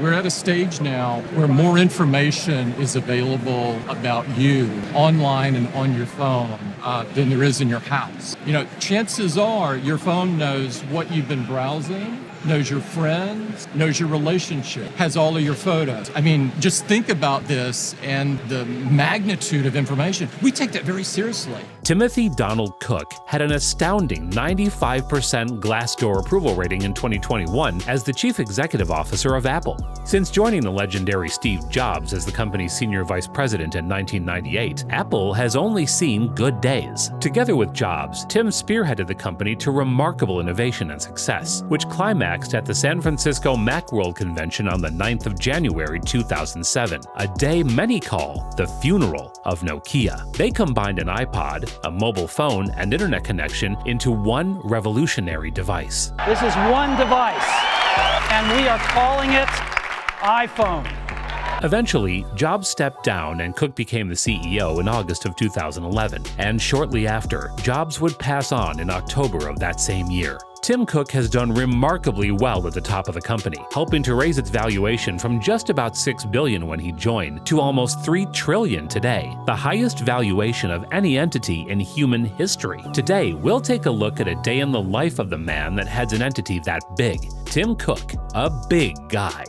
We're at a stage now where more information is available about you online and on your phone than there is in your house. Chances are your phone knows what you've been browsing, knows your friends, knows your relationship, has all of your photos. Just think about this and the magnitude of information. We take that very seriously. Timothy Donald Cook had an astounding 95% Glassdoor approval rating in 2021 as the chief executive officer of Apple. Since joining the legendary Steve Jobs as the company's senior vice president in 1998, Apple has only seen good days. Together with Jobs, Tim spearheaded the company to remarkable innovation and success, which climaxed at the San Francisco Macworld convention on the 9th of January 2007, a day many call the funeral of Nokia. They combined an iPod, a mobile phone, and internet connection into one revolutionary device. This is one device, and we are calling it iPhone. Eventually, Jobs stepped down and Cook became the CEO in August of 2011, and shortly after, Jobs would pass on in October of that same year. Tim Cook has done remarkably well at the top of the company, helping to raise its valuation from just about $6 billion when he joined to almost $3 trillion today, the highest valuation of any entity in human history. Today, we'll take a look at a day in the life of the man that heads an entity that big. Tim Cook, a big guy.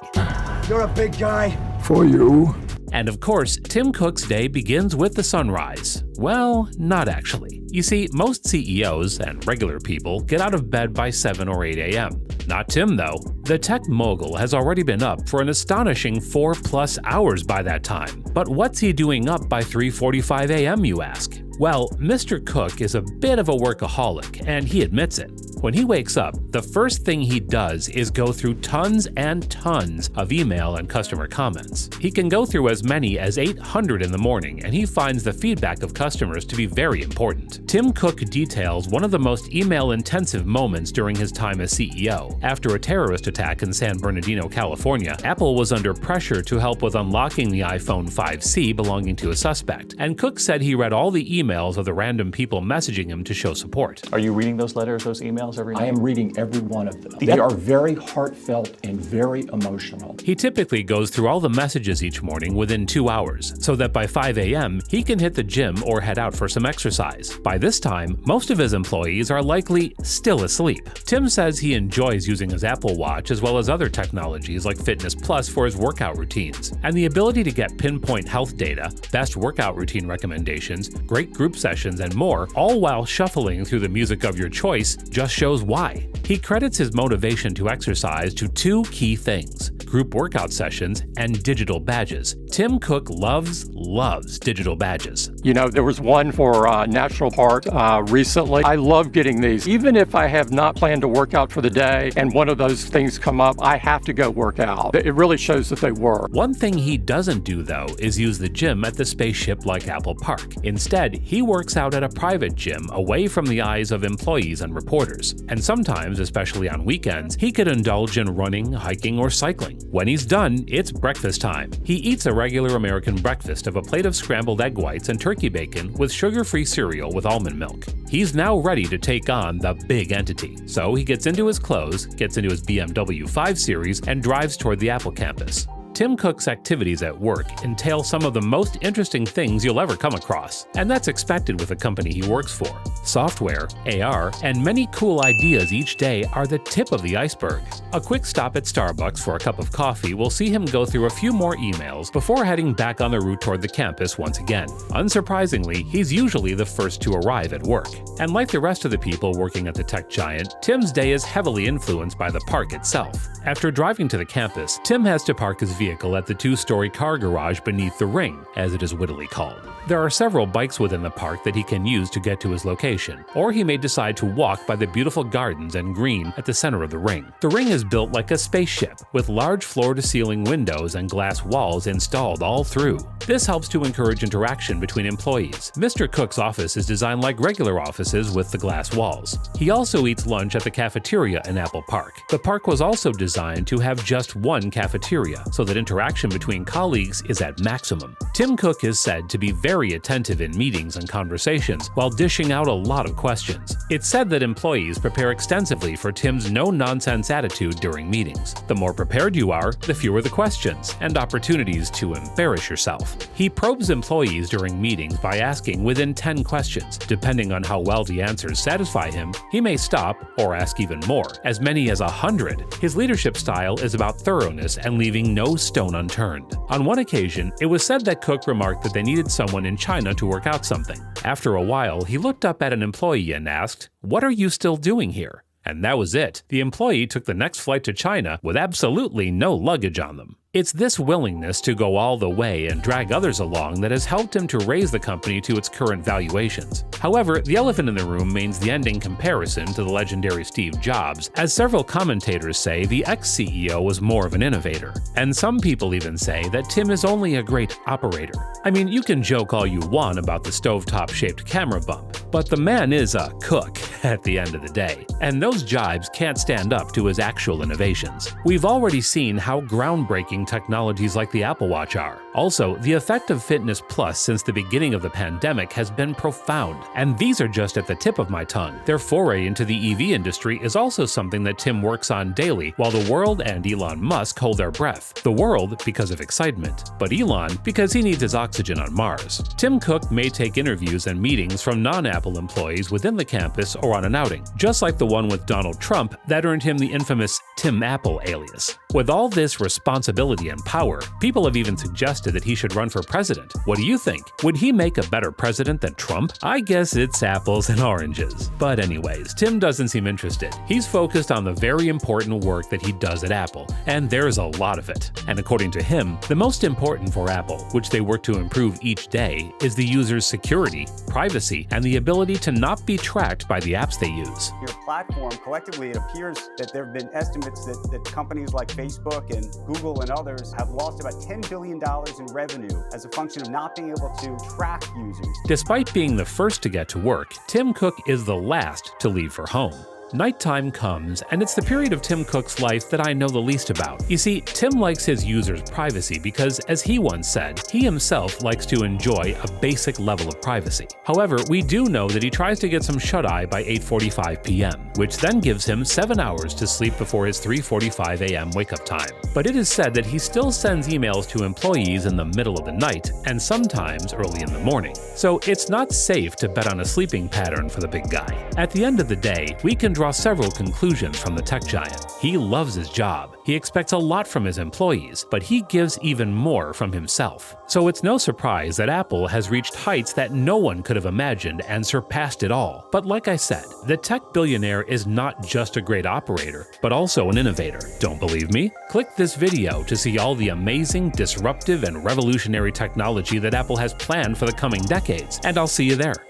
You're a big guy. For you. And of course, Tim Cook's day begins with the sunrise. Well, not actually. You see, most CEOs and regular people get out of bed by 7 or 8 a.m. Not Tim, though. The tech mogul has already been up for an astonishing 4+ hours by that time. But what's he doing up by 3:45 a.m., you ask? Well, Mr. Cook is a bit of a workaholic, and he admits it. When he wakes up, the first thing he does is go through tons and tons of email and customer comments. He can go through as many as 800 in the morning, and he finds the feedback of customers to be very important. Tim Cook details one of the most email-intensive moments during his time as CEO. After a terrorist attack in San Bernardino, California, Apple was under pressure to help with unlocking the iPhone 5C belonging to a suspect, and Cook said he read all the emails of the random people messaging him to show support. Are you reading those letters, those emails every night? I am reading every one of them. They are very heartfelt and very emotional. He typically goes through all the messages each morning within 2 hours, so that by 5 a.m., he can hit the gym or head out for some exercise. By this time, most of his employees are likely still asleep. Tim says he enjoys using his Apple Watch as well as other technologies like Fitness Plus for his workout routines, and the ability to get pinpoint health data, best workout routine recommendations, great group sessions, and more, all while shuffling through the music of your choice, just shows why. He credits his motivation to exercise to 2 key things: group workout sessions and digital badges. Tim Cook loves digital badges. There was one for National Park recently. I love getting these. Even if I have not planned to work out for the day and one of those things come up, I have to go work out. It really shows that they work. One thing he doesn't do, though, is use the gym at the spaceship like Apple Park. Instead, he works out at a private gym away from the eyes of employees and reporters. And sometimes, especially on weekends, he could indulge in running, hiking, or cycling. When he's done, it's breakfast time. He eats a regular American breakfast of a plate of scrambled egg whites and turkey bacon with sugar-free cereal with almond milk. He's now ready to take on the big entity. So he gets into his clothes, gets into his BMW 5 Series, and drives toward the Apple campus. Tim Cook's activities at work entail some of the most interesting things you'll ever come across, and that's expected with the company he works for. Software, AR, and many cool ideas each day are the tip of the iceberg. A quick stop at Starbucks for a cup of coffee will see him go through a few more emails before heading back on the route toward the campus once again. Unsurprisingly, he's usually the first to arrive at work. And like the rest of the people working at the tech giant, Tim's day is heavily influenced by the park itself. After driving to the campus, Tim has to park his vehicle at the 2-story car garage beneath the ring, as it is wittily called. There are several bikes within the park that he can use to get to his location, or he may decide to walk by the beautiful gardens and green at the center of the ring. The ring is built like a spaceship, with large floor-to-ceiling windows and glass walls installed all through. This helps to encourage interaction between employees. Mr. Cook's office is designed like regular offices with the glass walls. He also eats lunch at the cafeteria in Apple Park. The park was also designed to have just one cafeteria, so that that interaction between colleagues is at maximum. Tim Cook is said to be very attentive in meetings and conversations while dishing out a lot of questions. It's said that employees prepare extensively for Tim's no-nonsense attitude during meetings. The more prepared you are, the fewer the questions and opportunities to embarrass yourself. He probes employees during meetings by asking within 10 questions. Depending on how well the answers satisfy him, he may stop or ask even more, as many as 100. His leadership style is about thoroughness and leaving no stone unturned. On one occasion, it was said that Cook remarked that they needed someone in China to work out something. After a while, he looked up at an employee and asked, "What are you still doing here?" And that was it. The employee took the next flight to China with absolutely no luggage on them. It's this willingness to go all the way and drag others along that has helped him to raise the company to its current valuations. However, the elephant in the room remains the ending comparison to the legendary Steve Jobs, as several commentators say the ex-CEO was more of an innovator. And some people even say that Tim is only a great operator. I mean, you can joke all you want about the stovetop-shaped camera bump, but the man is a cook at the end of the day, and those jibes can't stand up to his actual innovations. We've already seen how groundbreaking technologies like the Apple Watch are. Also, the effect of Fitness Plus since the beginning of the pandemic has been profound, and these are just at the tip of my tongue. Their foray into the EV industry is also something that Tim works on daily, while the world and Elon Musk hold their breath. The world because of excitement, but Elon because he needs his oxygen on Mars. Tim Cook may take interviews and meetings from non-Apple employees within the campus or on an outing, just like the one with Donald Trump that earned him the infamous Tim Apple alias. With all this responsibility and power, people have even suggested that he should run for president. What do you think? Would he make a better president than Trump? I guess it's apples and oranges. But anyways, Tim doesn't seem interested. He's focused on the very important work that he does at Apple, and there's a lot of it. And according to him, the most important for Apple, which they work to improve each day, is the user's security, privacy, and the ability to not be tracked by the apps they use. Your platform, collectively, it appears that there have been estimates that companies like Facebook and Google and others have lost about $10 billion in revenue as a function of not being able to track users. Despite being the first to get to work, Tim Cook is the last to leave for home. Nighttime comes, and it's the period of Tim Cook's life that I know the least about. You see, Tim likes his users' privacy because, as he once said, he himself likes to enjoy a basic level of privacy. However, we do know that he tries to get some shut-eye by 8:45 p.m., which then gives him 7 hours to sleep before his 3:45 a.m. wake-up time. But it is said that he still sends emails to employees in the middle of the night and sometimes early in the morning. So it's not safe to bet on a sleeping pattern for the big guy. At the end of the day, we can draw several conclusions from the tech giant. He loves his job. He expects a lot from his employees, but he gives even more from himself. So it's no surprise that Apple has reached heights that no one could have imagined and surpassed it all. But like I said, the tech billionaire is not just a great operator, but also an innovator. Don't believe me? Click this video to see all the amazing, disruptive, and revolutionary technology that Apple has planned for the coming decades, and I'll see you there.